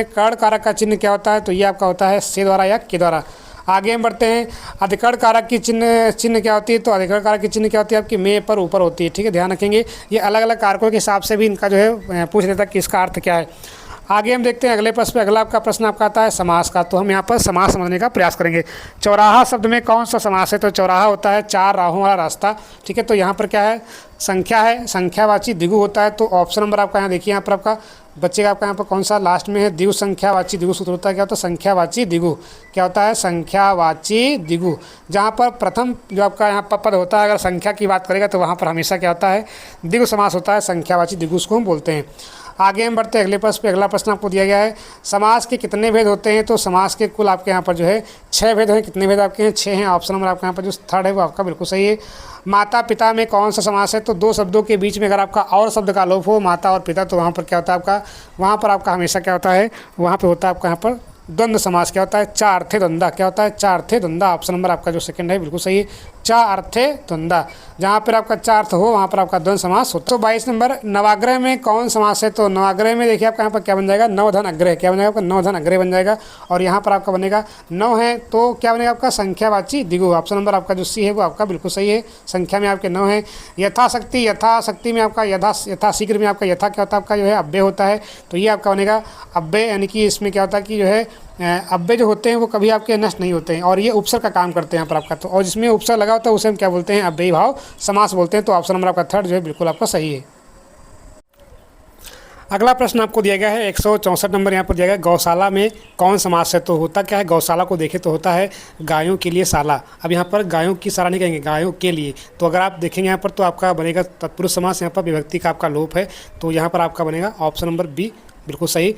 कर्ण कारक का चिन्ह क्या होता है, तो ये आपका होता है से द्वारा या के द्वारा। आगे हम बढ़ते हैं, अधिकरण कारक की चिन्ह क्या होती है, तो अधिकरण कारक की चिन्ह क्या होती है आपकी में पर ऊपर होती है। ठीक है, ध्यान रखेंगे, ये अलग अलग कारकों के हिसाब से भी इनका जो है पूछ लेता है कि इसका अर्थ क्या है। आगे हम देखते हैं अगले प्रश्न पे। अगला आपका प्रश्न आपका आता है समास का, तो हम यहाँ पर समास समझने का प्रयास करेंगे। चौराहा शब्द में कौन सा समास है, तो चौराहा होता है चार राहों वाला रास्ता। ठीक है, तो यहाँ पर क्या है, संख्या है, संख्यावाची द्विगु होता है। तो ऑप्शन नंबर आपका यहाँ देखिए, यहाँ पर आपका बच्चेगा आपका यहाँ पर कौन सा लास्ट में है, द्विगु संख्यावाची द्विगु सूत्र होता है। क्या होता है, संख्यावाची द्विगु, क्या होता है, संख्यावाची द्विगु। जहाँ पर प्रथम जो आपका यहाँ पर पद होता है, अगर संख्या की बात करेगा तो वहाँ पर हमेशा क्या होता है, द्विगु समास होता है, संख्यावाची द्विगु उसको हम बोलते हैं। आगे हम बढ़ते हैं अगले प्रश्न पे। अगला प्रश्न आपको दिया गया है, समास के कितने भेद होते हैं, तो समास के कुल आपके यहाँ पर जो है 6 भेद हैं। कितने भेद आपके हैं, 6 हैं। ऑप्शन नंबर आपके यहाँ पर जो थर्ड है वो आपका बिल्कुल सही है। माता पिता में कौन सा समास है, तो दो शब्दों के बीच में अगर आपका और शब्द का लोप हो, माता और पिता, तो वहाँ पर क्या होता है आपका, वहाँ पर आपका हमेशा क्या होता है, वहाँ पर होता है आपका यहाँ पर द्वंद्व समास। क्या होता है, चा अर्थे द्वंद्वा, क्या होता है, चा अर्थे द्वंद्वा। ऑप्शन नंबर आपका जो सेकंड है बिल्कुल सही है, चा अर्थे द्वंद्वा। जहाँ पर आपका चा अर्थ हो वहाँ पर आपका द्वंद्व समास हो। तो 22 नंबर, नवाग्रह में कौन समास है, तो नवाग्रह में देखिए आपका यहाँ पर क्या बन जाएगा, नवधन अग्रह। क्या बन जाएगा आपका, नवधन अग्रह बन जाएगा। और यहाँ पर आपका बनेगा 9 है तो क्या बनेगा आपका, संख्यावाची द्विगु। ऑप्शन नंबर आपका जो सी है वो आपका बिल्कुल सही है, संख्या में आपके 9 है। यथाशक्ति, यथाशक्ति में आपका यथाशीघ्र में आपका यथा क्या होता है आपका जो है अव्यय होता है, तो ये आपका बनेगा अव्यय। यानी कि इसमें क्या होता है कि जो है अव्यय जो होते हैं वो कभी आपके नष्ट नहीं होते हैं और ये उपसर्ग का काम करते हैं यहाँ पर आपका। तो और जिसमें उपसर्ग लगा होता है उसे हम क्या बोलते हैं, अव्ययी भाव समास बोलते हैं। तो ऑप्शन नंबर आपका थर्ड जो है बिल्कुल आपका सही है। अगला प्रश्न आपको दिया गया है 164 नंबर यहाँ पर दिया गया है, गौशाला में कौन समास है, तो होता क्या है, गौशाला को देखें तो होता है गायों के लिए शाला। अब यहाँ पर गायों की शाला नहीं कहेंगे, गायों के लिए। तो अगर आप देखेंगे यहाँ पर तो आपका बनेगा तत्पुरुष समास, यहाँ पर विभक्ति का आपका लोप है, तो यहाँ पर आपका बनेगा ऑप्शन नंबर बी बिल्कुल सही।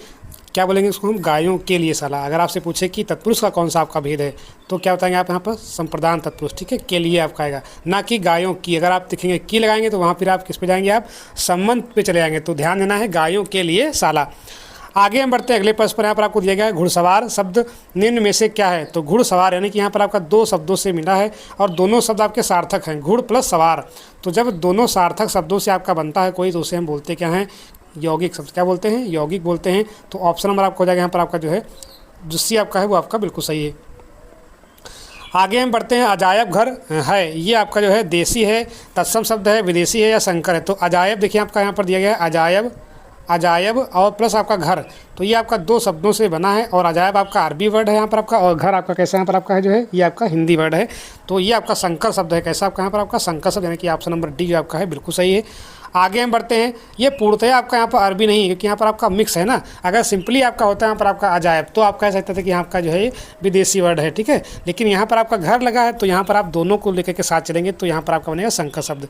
क्या बोलेंगे इसको हम, गायों के लिए शाला। अगर आपसे पूछे कि तत्पुरुष का कौन सा आपका भेद है, तो क्या बताएंगे आप यहाँ पर, संप्रदान तत्पुरुष। ठीक है, के लिए आपका आएगा, ना कि गायों की। अगर आप देखेंगे की लगाएंगे तो वहाँ फिर आप किस पे जाएंगे, आप संबंध पे चले जाएंगे। तो ध्यान देना है, गायों के लिए शाला। आगे हम बढ़ते हैं अगले प्रश्न पर। यहाँ पर आपको दिया गया है, घुड़सवार शब्द निम्न में से क्या है, तो घुड़सवार यानी कि यहाँ पर आपका 2 शब्दों से मिला है और दोनों शब्द आपके सार्थक हैं, घुड़ प्लस सवार। तो जब दोनों सार्थक शब्दों से आपका बनता है कोई, तो उसे हम बोलते क्या हैं, यौगिक शब्द। क्या बोलते हैं, यौगिक बोलते हैं। तो ऑप्शन नंबर आपको हो जाएगा यहाँ पर आपका जो है जो सी आपका है वो आपका बिल्कुल सही है। आगे हम बढ़ते हैं, अजायब घर है, ये आपका जो है देसी है, तत्सम शब्द है, विदेशी है या संकर है। तो अजायब देखिए आपका यहाँ पर दिया गया है, अजायब, अजायब और प्लस आपका घर, तो ये आपका 2 शब्दों से बना है। और अजायब आपका अरबी वर्ड है यहाँ पर आपका, और घर आपका कैसा यहाँ पर आपका है जो है, ये आपका हिंदी वर्ड है। तो ये आपका संकर शब्द है, कैसा आपका यहाँ पर आपका संकर शब्द, यानी कि ऑप्शन नंबर डी जो आपका है बिल्कुल सही है। आगे हम बढ़ते हैं, ये पूर्णतः आपका यहाँ पर अरबी नहीं है क्योंकि यहाँ पर आपका मिक्स है ना। अगर सिंपली आपका होता है यहाँ पर आपका अजायब तो आप कह सकते थे कि यहाँ आपका जो है ये विदेशी वर्ड है। ठीक है, लेकिन यहाँ पर आपका घर लगा है तो यहाँ पर आप दोनों को लेकर के साथ चलेंगे, तो यहाँ पर आपका बनेगा संकर शब्द।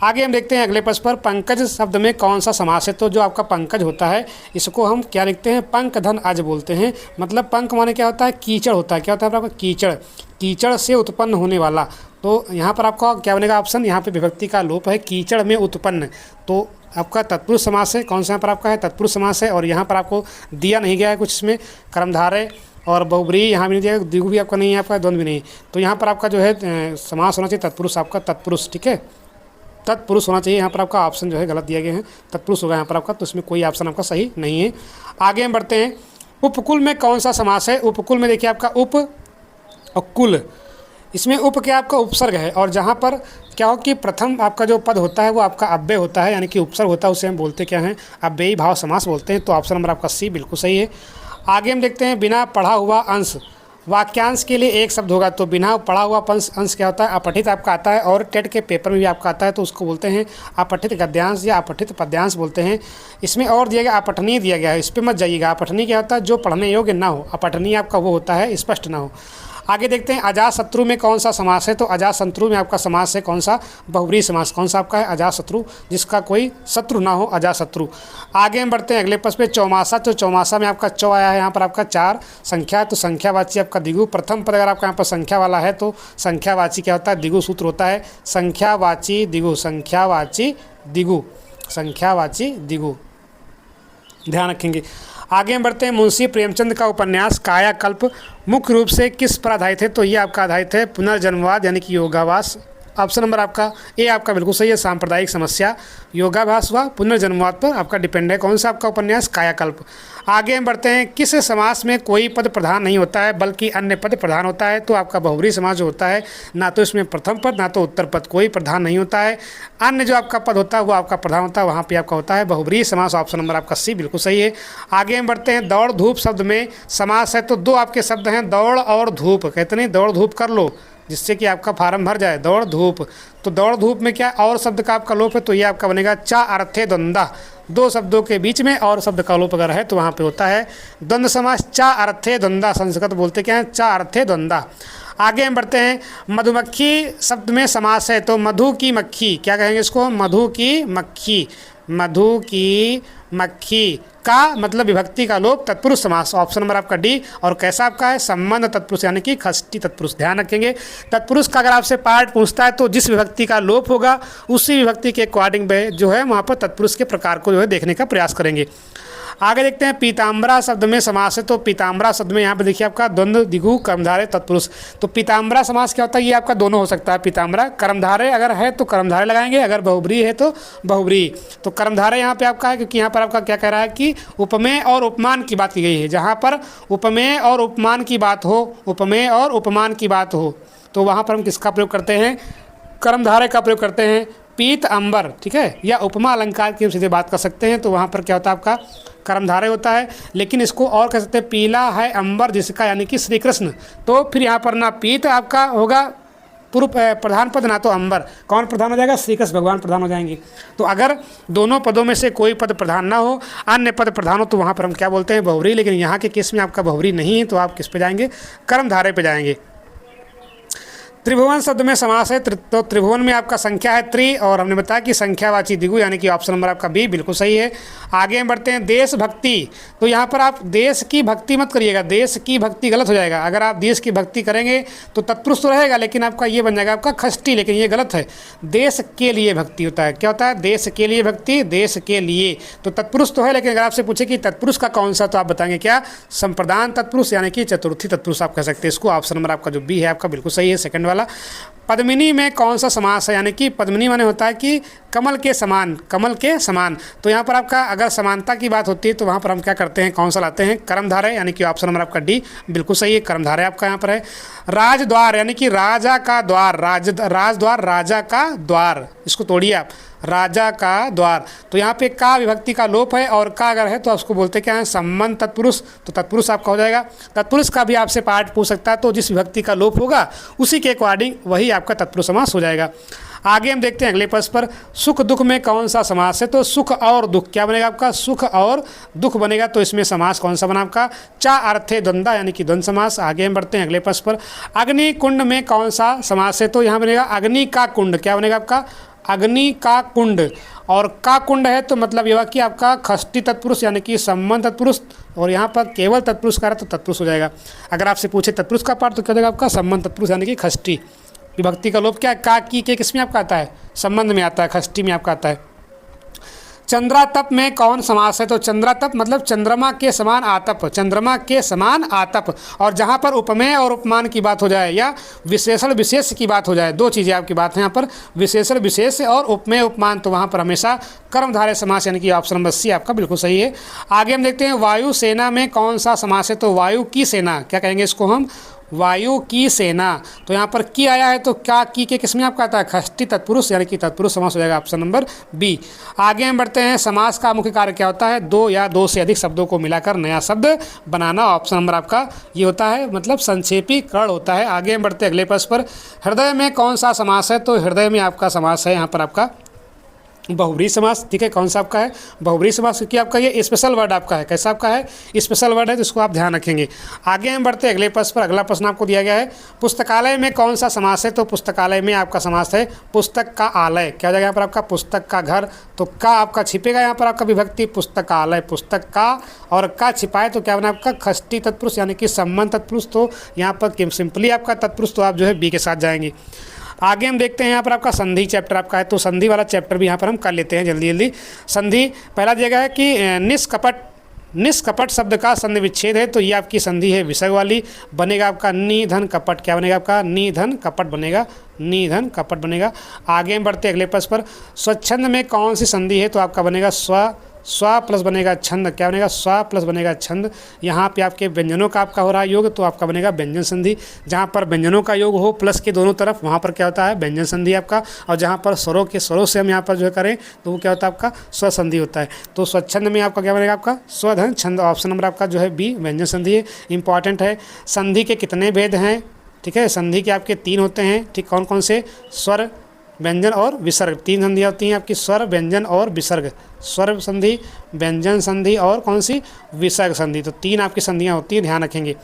आगे हम देखते हैं अगले प्रश्न पर, पंकज शब्द में कौन सा समास है, तो जो आपका पंकज होता है इसको हम क्या लिखते हैं, पंक धन अज बोलते हैं। मतलब पंक माने क्या होता है, कीचड़ होता है। क्या होता है आपका, कीचड़, कीचड़ से उत्पन्न होने वाला। तो यहाँ पर आपका क्या बनेगा ऑप्शन, यहाँ पे विभक्ति का लोप है, कीचड़ में उत्पन्न। तो आपका तत्पुरुष समास है, कौन सा यहाँ पर आपका है, तत्पुरुष समास है। और यहाँ पर आपको दिया नहीं गया है कुछ इसमें, कर्मधारय और बहुब्रीहि यहाँ भी नहीं दिया, द्विगु भी आपका नहीं है, आपका द्वंद्व भी नहीं। तो यहाँ पर आपका जो है समास होना चाहिए तत्पुरुष, आपका तत्पुरुष। ठीक है, तत्पुरुष होना चाहिए। यहाँ पर आपका ऑप्शन जो है गलत दिया गया है, तत्पुरुष होगा यहाँ पर आपका, तो इसमें कोई ऑप्शन आपका सही नहीं है। आगे हम बढ़ते हैं, उपकुल में कौन सा समास है। उपकुल में देखिए आपका उप और कुल, इसमें उप क्या आपका उपसर्ग है, और जहाँ पर क्या हो कि प्रथम आपका जो पद होता है वो आपका अव्यय होता है, यानी कि उपसर्ग होता है, उसे हम बोलते क्या हैं, अव्ययी भाव समास बोलते हैं। तो ऑप्शन नंबर आपका सी बिल्कुल सही है। आगे हम देखते हैं, बिना पढ़ा हुआ अंश, वाक्यांश के लिए एक शब्द होगा। तो बिना पढ़ा हुआ अंश क्या होता है, अपठित आपका आता है, और टेट के पेपर में भी आपका आता है, तो उसको बोलते हैं अपठित गद्यांश या अपठित पद्यांश बोलते हैं। इसमें और दिया गया अपठनीय दिया गया है, इस पर मत जाइएगा। अपठनीय क्या होता है, जो पढ़ने योग्य ना हो, अपठनीय आपका वो होता है स्पष्ट ना हो। आगे देखते हैं, अजातशत्रु में कौन सा समास है, तो अजातशत्रु में आपका समास है कौन सा, बहुव्रीहि समास। कौन सा आपका है, अजातशत्रु, जिसका कोई शत्रु ना हो, अजातशत्रु। आगे हम बढ़ते हैं अगले प्रश्न पे, चौमासा। तो चौमासा में आपका चौ आया है यहाँ पर आपका 4 संख्या, तो संख्यावाची आपका द्विगु। प्रथम पद अगर आपका यहाँ पर संख्या वाला है तो संख्यावाची क्या होता है, द्विगु सूत्र होता है, संख्यावाची द्विगु, संख्यावाची द्विगु, संख्यावाची द्विगु, ध्यान रखेंगे। आगे हम बढ़ते हैं, मुंशी प्रेमचंद का उपन्यास कायाकल्प मुख्य रूप से किस पर आधारित है, तो ये आपका आधारित है पुनर्जन्मवाद यानी कि योगावास ऑप्शन नंबर आपका ए आपका बिल्कुल सही है, सांप्रदायिक समस्या। योगाभ्यास हुआ, पुनर्जन्मवाद पर आपका डिपेंड है। कौन सा आपका उपन्यास? कायाकल्प। आगे हम बढ़ते हैं, किस समास में कोई पद प्रधान नहीं होता है बल्कि अन्य पद प्रधान होता है? तो आपका बहुब्री समास जो होता है, ना तो इसमें प्रथम पद ना तो उत्तर पद, कोई प्रधान नहीं होता है। अन्य जो आपका पद होता है वो आपका प्रधान होता है, वहाँ पे आपका होता है बहुब्री समास। ऑप्शन नंबर आपका सी बिल्कुल सही है। आगे हम बढ़ते हैं, दौड़ धूप शब्द में समास है, तो दो आपके शब्द हैं, दौड़ और धूप। कहते नहीं दौड़ धूप कर लो जिससे कि आपका फार्म भर जाए, दौड़ धूप। तो दौड़ धूप में क्या और शब्द का आपका लोप है, तो ये आपका बनेगा चा अर्थे द्वंद्वा। दो शब्दों के बीच में और शब्द का लोप अगर है तो वहाँ पे होता है द्वंद्व समास, चा अर्थे द्वंद्वा। संस्कृत बोलते क्या है? चा अर्थे द्वंद्वा। आगे हम बढ़ते हैं, मधुमक्खी शब्द में समास है, तो मधु की मक्खी, क्या कहेंगे इसको? मधु की मक्खी। मधु की मक्खी का मतलब विभक्ति का लोप, तत्पुरुष समास। ऑप्शन नंबर आपका डी। और कैसा आपका है? संबंध तत्पुरुष यानी कि षष्ठी तत्पुरुष। ध्यान रखेंगे, तत्पुरुष का अगर आपसे पार्ट पूछता है तो जिस विभक्ति का लोप होगा उसी विभक्ति के अकॉर्डिंग जो है वहाँ पर तत्पुरुष के प्रकार को जो है देखने का प्रयास करेंगे। आगे देखते हैं, पीताम्बरा शब्द में समास है, तो पीताम्बरा शब्द में यहाँ पे देखिए आपका द्वंद्व दिगु कर्मधारय तत्पुरुष। तो पीताम्बरा समास क्या होता है? ये आपका दोनों हो सकता है। पीताम्बरा कर्मधारय अगर है तो कर्मधारय लगाएंगे, अगर बहुब्री है तो बहुब्री। तो कर्मधारय यहाँ पे आपका है क्योंकि यहाँ पर आपका क्या कह रहा है कि उपमेय और उपमान की बात की गई है। जहाँ पर उपमेय और उपमान की बात हो, उपमेय और उपमान की बात हो, तो वहाँ पर हम किसका प्रयोग करते हैं? कर्मधारय का प्रयोग करते हैं। पीत अंबर, ठीक है, या उपमा अलंकार की हम सीधे बात कर सकते हैं, तो वहाँ पर क्या होता है? आपका कर्मधारय होता है। लेकिन इसको और कह सकते हैं, पीला है अंबर जिसका, यानी कि श्री कृष्ण। तो फिर यहाँ पर ना पीत आपका होगा पूर्व प्रधान पद, ना तो अंबर। कौन प्रधान हो जाएगा? श्री कृष्ण भगवान प्रधान हो जाएंगे। तो अगर दोनों पदों में से कोई पद प्रधान ना हो, अन्य पद प्रधान हो, तो वहाँ पर हम क्या बोलते हैं? बहुब्री। लेकिन यहाँ के केस में आपका बहुब्री नहीं है, तो आप किस पे जाएंगे? कर्मधारय पे जाएंगे। त्रिभुवन शब्द में समास है, तो त्रिभुवन में आपका संख्या है त्रि, और हमने बताया कि संख्यावाची द्विगु, यानी कि ऑप्शन नंबर आपका बी बिल्कुल सही है। आगे हम बढ़ते हैं, देशभक्ति। तो यहाँ पर आप देश की भक्ति मत करिएगा, देश की भक्ति गलत हो जाएगा। अगर आप देश की भक्ति करेंगे तो तत्पुरुष तो रहेगा, लेकिन आपका ये बन जाएगा आपका षष्ठी, लेकिन ये गलत है। देश के लिए भक्ति होता है। क्या होता है? देश के लिए भक्ति, देश के लिए। तो तत्पुरुष तो है, लेकिन अगर आपसे पूछे कि तत्पुरुष का कौन सा, तो आप बताएंगे क्या? संप्रदान तत्पुरुष, यानी कि चतुर्थी तत्पुरुष आप कह सकते हैं इसको। ऑप्शन नंबर आपका जो बी है आपका बिल्कुल सही है, सेकंड वाला। पद्मिनी में कौन सा समास है? यानी कि पद्मिनी माने होता है कि कमल के समान, कमल के समान। तो यहाँ पर आपका अगर समानता की बात होती है तो वहाँ पर हम क्या करते हैं? कौन सा लाते हैं? कर्मधारय, यानी कि ऑप्शन नंबर आपका डी बिल्कुल सही है, कर्मधारय आपका यहाँ पर है। राजद्वार, यानी कि राजा का द्वार, राजद्वार, राजा का द्वार, इसको तोड़िए आप, राजा का द्वार। तो यहाँ पे का विभक्ति का लोप है, और का अगर है तो उसको बोलते क्या है? संबंध तत्पुरुष। तो तत्पुरुष आपका हो जाएगा। तत्पुरुष का भी आपसे पार्ट पूछ सकता है, तो जिस विभक्ति का लोप होगा उसी के अकॉर्डिंग वही आपका तत्पुरुष समास हो जाएगा। आगे हम देखते हैं अगले पृष्ठ पर, सुख दुख में कौन सा समास है? तो सुख और दुख, क्या बनेगा आपका? सुख और दुख बनेगा। तो इसमें समास कौन सा बना आपका? चा अर्थे द्वंद्वा, यानी कि द्वंद्व समास। आगे हम बढ़ते हैं अगले पृष्ठ पर, अग्नि कुंड में कौन सा समास है? तो यहाँ बनेगा अग्नि का कुंड। क्या बनेगा आपका? अग्नि का कुंड। और का कुंड है तो मतलब यह कि आपका षष्ठी तत्पुरुष, यानी कि संबंध तत्पुरुष, और यहाँ पर केवल तत्पुरुष का है तो तत्पुरुष हो जाएगा। अगर आपसे पूछे तत्पुरुष का पार्ट तो क्या हो जाएगा आपका? संबंध तत्पुरुष, यानी कि षष्ठी। विभक्ति का लोप क्या है? का की के किस में आपका आता है? संबंध में आता है, षष्ठी में आपका आता है। चंद्रातप में कौन समास है? तो चंद्रातप मतलब चंद्रमा के समान आतप, चंद्रमा के समान आतप। और जहाँ पर उपमेय और उपमान की बात हो जाए या विशेषण विशेष की बात हो जाए, दो चीज़ें आपकी बात है यहाँ पर, विशेषण विशेष और उपमेय उपमान, तो वहाँ पर हमेशा कर्मधारय समास, यानी कि ऑप्शन नंबर सी आपका बिल्कुल सही है। आगे हम देखते हैं, वायु सेना में कौन सा समास है? तो वायु की सेना, क्या कहेंगे इसको हम? वायु की सेना। तो यहाँ पर की आया है तो क्या की के किसमें आपका आता है? षष्ठी तत्पुरुष, यानी कि तत्पुरुष समास हो जाएगा, ऑप्शन नंबर बी। आगे हम बढ़ते हैं, समास का मुख्य कार्य क्या होता है? दो या दो से अधिक शब्दों को मिलाकर नया शब्द बनाना। ऑप्शन नंबर आपका ये होता है, मतलब संक्षेपीकरण होता है। आगे हम बढ़ते हैं अगले प्रश्न पर, हृदय में कौन सा समास है? तो हृदय में आपका समास है यहाँ पर आपका बहुब्री समास। ठीक है, कौन सा आपका है? बहुब्री समास, क्योंकि आपका ये स्पेशल वर्ड आपका है। कैसा आपका है? स्पेशल वर्ड है, तो इसको आप ध्यान रखेंगे। आगे हम बढ़ते हैं अगले प्रश्न पर। अगला प्रश्न आपको दिया गया है, पुस्तकालय में कौन सा समास है? तो पुस्तकालय में आपका समास है पुस्तक का आलय। क्या हो जाएगा यहाँ पर आपका? पुस्तक का घर। तो का आपका छिपेगा यहाँ पर आपका विभक्ति पुस्तकालय, पुस्तक का, और का छिपाए तो क्या बना आपका? षष्ठी तत्पुरुष, यानी कि संबंध तत्पुरुष। तो यहाँ पर सिंपली आपका तत्पुरुष, तो आप जो है बी के साथ जाएंगे। आगे हम देखते हैं यहाँ पर आपका संधि चैप्टर आपका है, तो संधि वाला चैप्टर भी यहाँ पर हम कर लेते हैं जल्दी जल्दी। संधि पहला दिया गया है कि निष्कपट निष्कपट शब्द का संधि विच्छेद है तो ये आपकी संधि है विसर्ग वाली, बनेगा आपका निधन कपट। क्या बनेगा आपका? निधन कपट बनेगा, निधन कपट बनेगा। आगे हम बढ़ते अगले प्रश्न पर। स्वच्छंद में कौन सी संधि है? तो आपका बनेगा स्व, स्व प्लस बनेगा छंद। क्या बनेगा? स्व प्लस बनेगा छंद। यहाँ पे आपके व्यंजनों का आपका हो रहा है योग, तो आपका बनेगा व्यंजन संधि। जहाँ पर व्यंजनों का योग हो प्लस के दोनों तरफ, वहाँ पर क्या होता है? व्यंजन संधि आपका। और जहाँ पर स्वरों के स्वरों से हम यहाँ पर जो है करें तो वो क्या होता है? आपका स्व संधि होता है। तो स्वच्छंद में आपका क्या बनेगा? आपका स्वधन छंद। ऑप्शन नंबर आपका जो है बी, व्यंजन संधि है। इंपॉर्टेंट है। संधि के कितने भेद हैं? ठीक है, संधि के आपके 3 होते हैं। ठीक, कौन कौन से? स्वर, व्यंजन और विसर्ग। 3 संधियाँ होती हैं आपकी, स्वर, व्यंजन और विसर्ग। स्वर संधि, व्यंजन संधि और कौन सी? विसर्ग संधि। तो 3 आपकी संधियाँ होती हैं, ध्यान रखेंगे।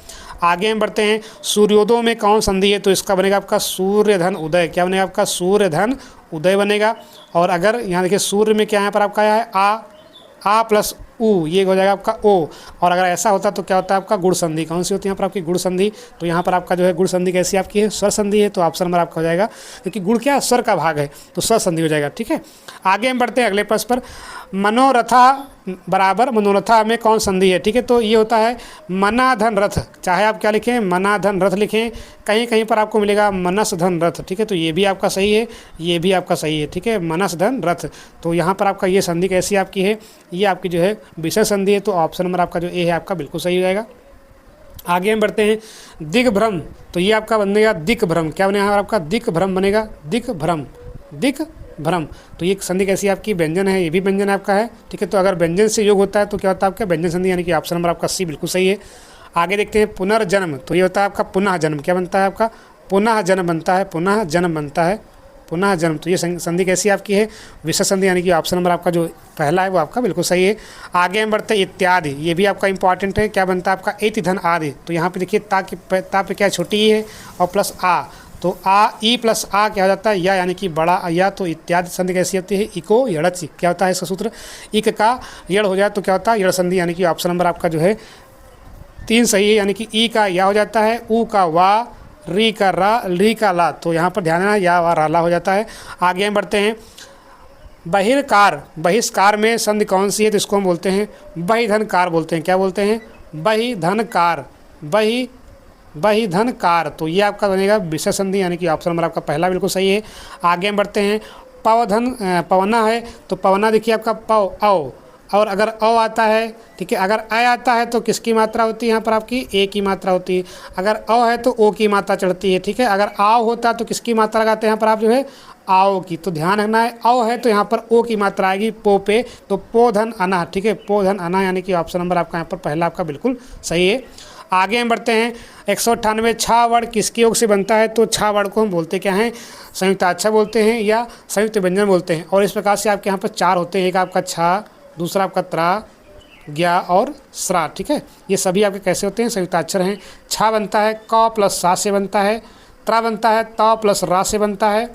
आगे हम बढ़ते हैं। सूर्योदय में कौन संधि है? तो इसका बनेगा आपका सूर्यधन उदय। क्या बनेगा आपका? सूर्यधन उदय बनेगा। और अगर यहाँ देखिए सूर्य में क्या यहाँ पर आपका आया है? आ प्लस ऊ, ये हो जाएगा आपका ओ। और अगर ऐसा होता तो क्या होता है? आपका गुण संधि। कौन सी होती है यहाँ पर आपकी? गुण संधि। तो यहाँ पर आपका जो है गुण संधि कैसी आपकी है? स्वर संधि है। तो ऑप्शन नंबर आपका हो जाएगा, क्योंकि गुण क्या? स्वर का भाग है, तो स्वर संधि हो जाएगा। ठीक है, आगे हम बढ़ते हैं अगले प्रश्न पर। मनोरथा बराबर मनोरथा में कौन संधि है? ठीक है, तो ये होता है मनाधन रथ। चाहे आप क्या लिखें? मनाधन रथ लिखें, कहीं कहीं पर आपको मिलेगा मनस धन रथ। ठीक है, तो ये भी आपका सही है, ये भी आपका सही है। ठीक है, मनस धन रथ। तो यहाँ पर आपका ये संधि कैसी आपकी है? ये आपकी जो है विसर्ग संधि है। तो ऑप्शन नंबर आपका जो ए है आपका बिल्कुल सही हो जाएगा। आगे हम बढ़ते हैं। दिग्भ्रम, तो ये आपका बनेगा दिक्भ्रम। क्या बनेगा आपका? दिक्भ्रम बनेगा, दिक्भ्रम, दिक्भ्रम। तो ये संधि कैसी आपकी? व्यंजन है, ये भी व्यंजन आपका है। ठीक है, तो अगर व्यंजन से योग होता है तो क्या होता है आपका? व्यंजन संधि, यानी कि ऑप्शन नंबर आपका सी बिल्कुल सही है। आगे देखते हैं पुनर्जन्म, तो ये होता है आपका पुनः जन्म। क्या बनता है आपका? पुनः जन्म बनता है, पुनः जन्म बनता है, पुनः जन्म। तो ये संधि कैसी आपकी है? विसर्ग संधि, यानी कि ऑप्शन नंबर आपका जो पहला है वो आपका बिल्कुल सही है। आगे हम बढ़ते हैं इत्यादि, ये भी आपका इंपॉर्टेंट है। क्या बनता है आपका? इति धन आदि। तो यहाँ पे देखिए ता पे क्या छोटी ही है और प्लस आ, तो आ ई प्लस आ क्या हो जाता है? या, यानी कि बड़ा या। तो इत्यादि संधि कैसी होती है? इको यड़च। क्या होता है इसका सूत्र? इक का यड़ हो जाए तो क्या होता है? यड़ संधि, यानी कि ऑप्शन नंबर आपका जो है 3 सही है। यानी कि ई का या हो जाता है, ऊ का वा, री का रा, ली का ला। तो यहाँ पर ध्यान देना, या वा राला हो जाता है। आगे हम बढ़ते हैं। बहिर्कार, बहिष्कार में संधि कौन सी है? तो इसको हम बोलते हैं बहिधनकार बोलते हैं। क्या बोलते हैं? बहिधनकार, बहिधनकार। तो ये आपका बनेगा विसर्ग संधि, यानी कि ऑप्शन नंबर आपका पहला बिल्कुल सही है। आगे हम बढ़ते हैं। पवधन, पवना है, तो पवना देखिए आपका पव औ, और अगर अ आता है, ठीक है, अगर अ आता है तो किसकी मात्रा होती है? यहाँ पर आपकी ए की मात्रा होती है। अगर अ है तो ओ की मात्रा चढ़ती है। ठीक है, अगर आओ होता है तो किसकी मात्रा लगाते हैं यहाँ पर आप जो है? आओ की। तो ध्यान रखना है, औ है तो यहाँ पर ओ की मात्रा आएगी पो पे, तो पोधन अना। ठीक है, पोधन अना, यानी कि ऑप्शन नंबर आपका यहाँ पर पहला आपका बिल्कुल सही है। आगे हम बढ़ते हैं। 198 छा वर्ण किसके योग से बनता है? तो छा वर्ण को हम बोलते क्या हैं? संयुक्ताक्षर बोलते हैं या संयुक्त व्यंजन बोलते हैं। और इस प्रकार से आपके यहाँ पर 4 होते हैं। एक आपका छा, दूसरा आपका त्रा, ज्ञा और स्रा। ठीक है, ये सभी आपके कैसे होते हैं? संयुक्ताक्षर हैं। छा बनता है क प्लस सा से बनता है, त्रा बनता है त प्लस रा से बनता है,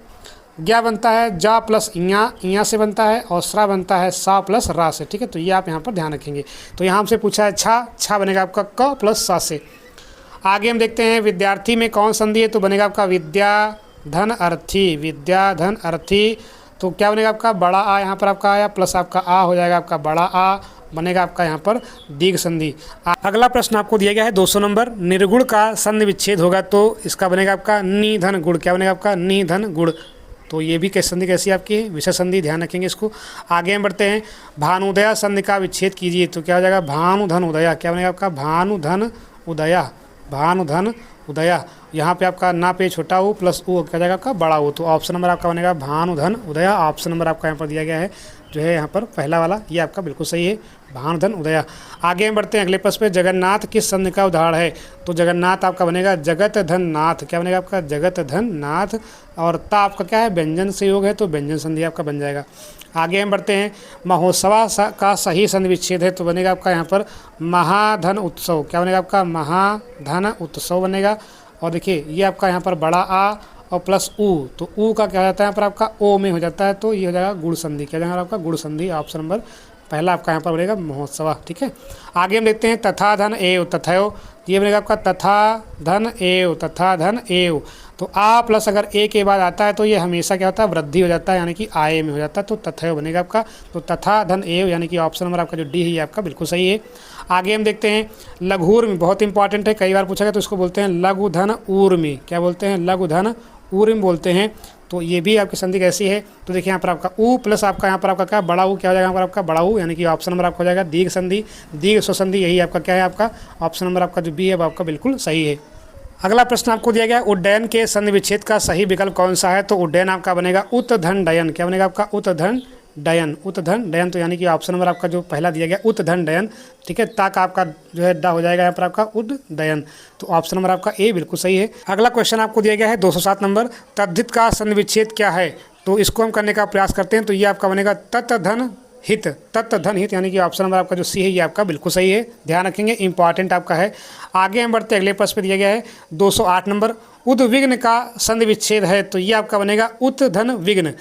ज्ञा बनता है जा प्लस इया से बनता है, और स्रा बनता है सा प्लस रा से। ठीक है, तो ये आप यहाँ पर ध्यान रखेंगे। तो यहाँ हमसे पूछा है छा बनेगा आपका क प्लस सा से। आगे हम देखते हैं विद्यार्थी में कौन संधि है? तो बनेगा आपका विद्या धन अर्थी, विद्या धन अर्थी। तो क्या बनेगा आपका? बड़ा आ यहाँ पर आपका आया, प्लस आपका आ हो जाएगा आपका बड़ा आ, बनेगा आपका यहाँ पर दीर्घ संधि। अगला प्रश्न आपको दिया गया है 200 नंबर। निर्गुण का संधि विच्छेद होगा तो इसका बनेगा आपका निधन गुण। क्या बनेगा आपका? निधन गुण। तो ये भी संधि कैसी आपकी है? विसर्ग संधि, ध्यान रखेंगे इसको। आगे हम बढ़ते हैं। भानुदया संधि का विच्छेद कीजिए, तो क्या हो जाएगा? भानुधन उदया। क्या बनेगा आपका? भानुधन उदया, भानुधन उदया। यहाँ पे आपका ना पे छोटा हो प्लस ऊ क्या जाएगा आपका? बड़ा हो। तो ऑप्शन नंबर आपका बनेगा भानुधन उदया। ऑप्शन नंबर आपका यहाँ पर दिया गया है जो है यहाँ पर पहला वाला, ये आपका बिल्कुल सही है, भानुधन उदया। आगे हम बढ़ते हैं अगले प्रश्न पे। जगन्नाथ किस संधि का उदाहरण है? तो जगन्नाथ आपका बनेगा जगत धन नाथ। क्या बनेगा आपका? जगत धन नाथ। और ता आपका क्या है? व्यंजन से योग है, तो व्यंजन संधि आपका बन जाएगा। आगे हम बढ़ते हैं। महोत्सवा का सही संधि विच्छेद है, तो बनेगा आपका यहाँ पर महाधन उत्सव। क्या बनेगा आपका? महाधन उत्सव बनेगा। और देखिए ये आपका यहाँ पर बड़ा आ और प्लस ऊ, तो ऊ का क्या हो जाता है यहाँ पर आपका ओ में हो जाता है, तो ये हो जाएगा गुण संधि। क्या जाएगा आपका? गुण संधि। ऑप्शन नंबर पहला आपका यहाँ पर बनेगा महोत्सव, ठीक है। आगे हम देखते हैं तथा धन एव तथयो, ये बनेगा आपका तथा धन एव, तथा धन एव। तो आ प्लस अगर ए के बाद आता है तो ये हमेशा क्या होता है, वृद्धि हो जाता है, यानी कि आय में हो जाता है, तो तथयो बनेगा आपका। तो तथा धन एव यानी कि ऑप्शन नंबर आपका जो डी है ये आपका बिल्कुल सही है। आगे हम देखते हैं लघुर्मी, बहुत इंपॉर्टेंट है, कई बार पूछा गया, तो इसको बोलते हैं लघु धन ऊर्मी। क्या बोलते हैं, लघु धन ऊर्मी बोलते हैं। तो ये भी आपकी संधि कैसी है, तो देखिए यहाँ पर आपका ऊ प्लस आपका यहाँ पर आपका क्या बड़ा ऊ, क्या हो जाएगा यहाँ पर आपका बड़ा ऊ, यानी कि ऑप्शन नंबर आपका हो जाएगा दीर्घ संधि, दीर्घ स्वसंधि, यही आपका क्या है, आपका ऑप्शन नंबर आपका जो बी है वो आपका बिल्कुल सही है। अगला प्रश्न आपको दिया गया उड्डयन के संधि विच्छेद का सही विकल्प कौन सा है, तो उड्डयन आपका बनेगा उत्धन डयन। क्या बनेगा आपका उत्धन डयन, उत्धन डयन। तो यानी कि ऑप्शन नंबर आपका जो पहला दिया गया उत्धन डयन, ठीक है, ताक आपका जो है डा हो जाएगा यहाँ पर आपका उड्डयन। तो ऑप्शन नंबर आपका ए बिल्कुल सही है। अगला क्वेश्चन आपको दिया गया है 207 नंबर, तद्धित का संधि विच्छेद क्या है, तो इसको हम करने का प्रयास करते हैं। तो ये आपका बनेगा तत्धन हित, तत्धन हित, यानी कि ऑप्शन नंबर आपका जो सी है ये आपका बिल्कुल सही है, ध्यान रखेंगे, इंपॉर्टेंट आपका है। आगे हम बढ़ते अगले प्रश्न पे दिया गया है 208 नंबर, उद्विग्न का संधि विच्छेद है, तो ये आपका बनेगा उत्धन विघ्न,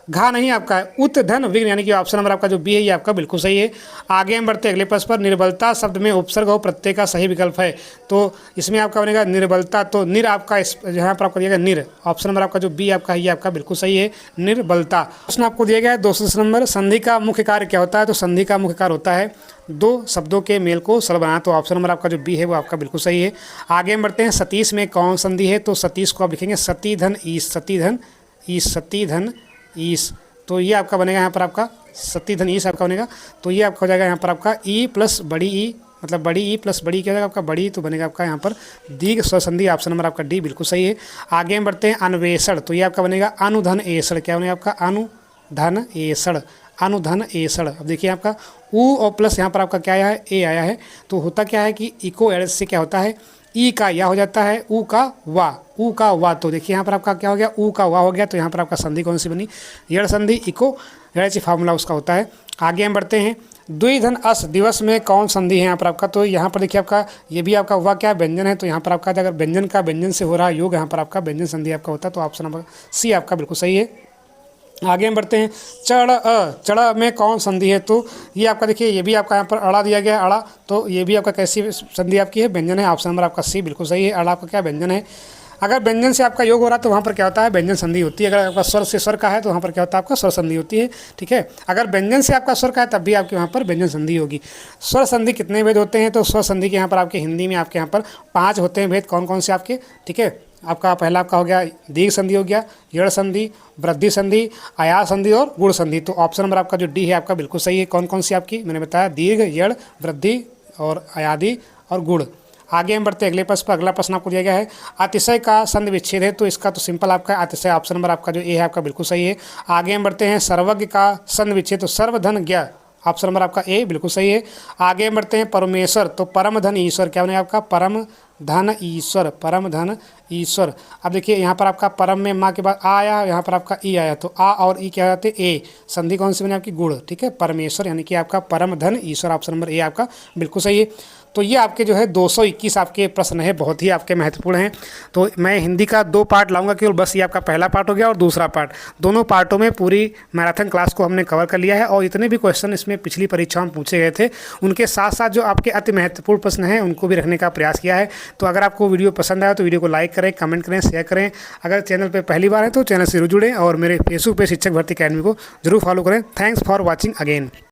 घा नहीं आपका है, उत्धन विघ्न, यानी कि ऑप्शन नंबर आपका जो बी है ये आपका बिल्कुल सही है। आगे हम बढ़ते अगले प्रश्न पर, निर्बलता शब्द में उपसर्ग और प्रत्यय का सही विकल्प है, तो इसमें आपका बनेगा निर्बलता, तो निर आपका यहाँ पर आपको दिया गया निर, ऑप्शन नंबर आपका जो बी आपका है ये आपका बिल्कुल सही है, निर्बलता। प्रश्न आपको दिया गया है 210 नंबर, संधि का मुख्य कार्य क्या होता है, तो संधि का मुख्य कार्य होता है दो शब्दों के मेल को सरल बनाना, तो ऑप्शन नंबर आपका जो बी है वो आपका बिल्कुल सही है। आगे हम बढ़ते हैं सतीश में कौन संधि है, तो सतीश को आप लिखेंगे सती धन ईश, सती धन ईश, सती धन ईश। तो ये आपका बनेगा यहाँ पर आपका सती धन ईश आपका बनेगा, तो ये आपका हो जाएगा यहाँ पर आपका ई प्लस बड़ी ई, मतलब बड़ी ई प्लस बड़ी क्या हो जाएगा आपका बड़ी, तो बनेगा आपका यहाँ पर दीर्घ स्वसंधि, ऑप्शन नंबर आपका डी बिल्कुल सही है। आगे हम बढ़ते हैं अन्वेषण, तो ये आपका बनेगा अनुधन एषण। क्या बनेगा आपका अनुधन एषण, अनुधन एषण। अब देखिए आपका ऊ और प्लस यहाँ पर आपका क्या आया है, ए आया है, तो होता क्या है कि इको एड से क्या होता है, ई का या हो जाता है, ऊ का वा, ऊ का वा। तो देखिए यहाँ पर आपका क्या हो गया, ऊ का वा हो गया, तो यहाँ पर आपका संधि कौन सी बनी, यड़ संधि, इको एड फार्मूला उसका होता है। आगे हम बढ़ते हैं द्विधन अस दिवस में कौन संधि है यहाँ पर आपका, तो यहाँ पर देखिए आपका ये भी आपका हुआ क्या व्यंजन है, तो यहाँ पर आपका अगर व्यंजन का व्यंजन से हो रहा योग, यहाँ पर आपका व्यंजन संधि आपका होता है, तो ऑप्शन नंबर सी आपका बिल्कुल सही है। आगे हम बढ़ते हैं चढ़ में कौन संधि है, तो ये आपका देखिए ये भी आपका यहाँ पर अड़ा दिया गया है, अड़ा, तो ये भी आपका कैसी संधि आपकी है, व्यंजन है, ऑप्शन नंबर आपका सी बिल्कुल सही है। अड़ा आपका क्या व्यंजन है, अगर व्यंजन से आपका योग हो रहा है तो वहाँ पर क्या होता है, व्यंजन संधि होती है। अगर आपका स्वर से स्वर का है तो वहाँ पर क्या होता है, आपका स्वर संधि होती है, ठीक है। अगर व्यंजन से आपका स्वर का है तब भी आपके वहाँ पर व्यंजन संधि होगी। स्वर संधि कितने भेद होते हैं, तो स्वर संधि के यहाँ पर आपके हिंदी में आपके यहाँ पर 5 होते हैं भेद, कौन कौन से आपके, ठीक है। आपका पहला आपका हो गया दीर्घ संधि हो गया, यड़ संधि, वृद्धि संधि, आयास संधि और गुण संधि। तो ऑप्शन नंबर आपका जो डी है आपका बिल्कुल सही है। कौन कौन सी आपकी, मैंने बताया दीर्घ, यड़, वृद्धि और आयादि और गुण। आगे हम बढ़ते अगले प्रश्न पर। अगला प्रश्न आपको दिया गया है अतिशय का संधि विच्छेद है, तो इसका तो सिंपल आपका अतिशय, ऑप्शन नंबर आपका जो ए है आपका बिल्कुल सही है। आगे हम बढ़ते हैं सर्वज्ञ का संधि विच्छेद, तो सर्वधन ज्ञ, ऑप्शन नंबर आपका ए बिल्कुल सही है। आगे हम बढ़ते हैं परमेश्वर, तो परम धन ईश्वर, क्या बनेगा आपका परम धन ईश्वर, परम धन ईश्वर। अब देखिए यहाँ पर आपका परम में माँ के बाद आ आया, यहाँ पर आपका ई आया, तो आ और ई क्या आते ए, संधि कौन सी बने आपकी गुण, ठीक है, परमेश्वर, यानी कि आपका परम धन ईश्वर, ऑप्शन नंबर ए आपका बिल्कुल सही है। तो ये आपके जो है 221 आपके प्रश्न है, बहुत ही आपके महत्वपूर्ण हैं। तो मैं हिंदी का 2 पार्ट लाऊंगा केवल, बस ये आपका पहला पार्ट हो गया और दूसरा पार्ट, दोनों पार्टों में पूरी मैराथन क्लास को हमने कवर कर लिया है। और इतने भी क्वेश्चन इसमें पिछली परीक्षाओं में पूछे गए थे, उनके साथ साथ जो आपके अति महत्वपूर्ण प्रश्न हैं उनको भी रखने का प्रयास किया है। तो अगर आपको वीडियो पसंद आया तो वीडियो को लाइक करें, कमेंट करें, शेयर करें। अगर चैनल पर पहली बार है तो चैनल से जरूर जुड़ें और मेरे फेसबुक पे शिक्षक भर्ती अकेडमी को जरूर फॉलो करें। Thanks for watching again.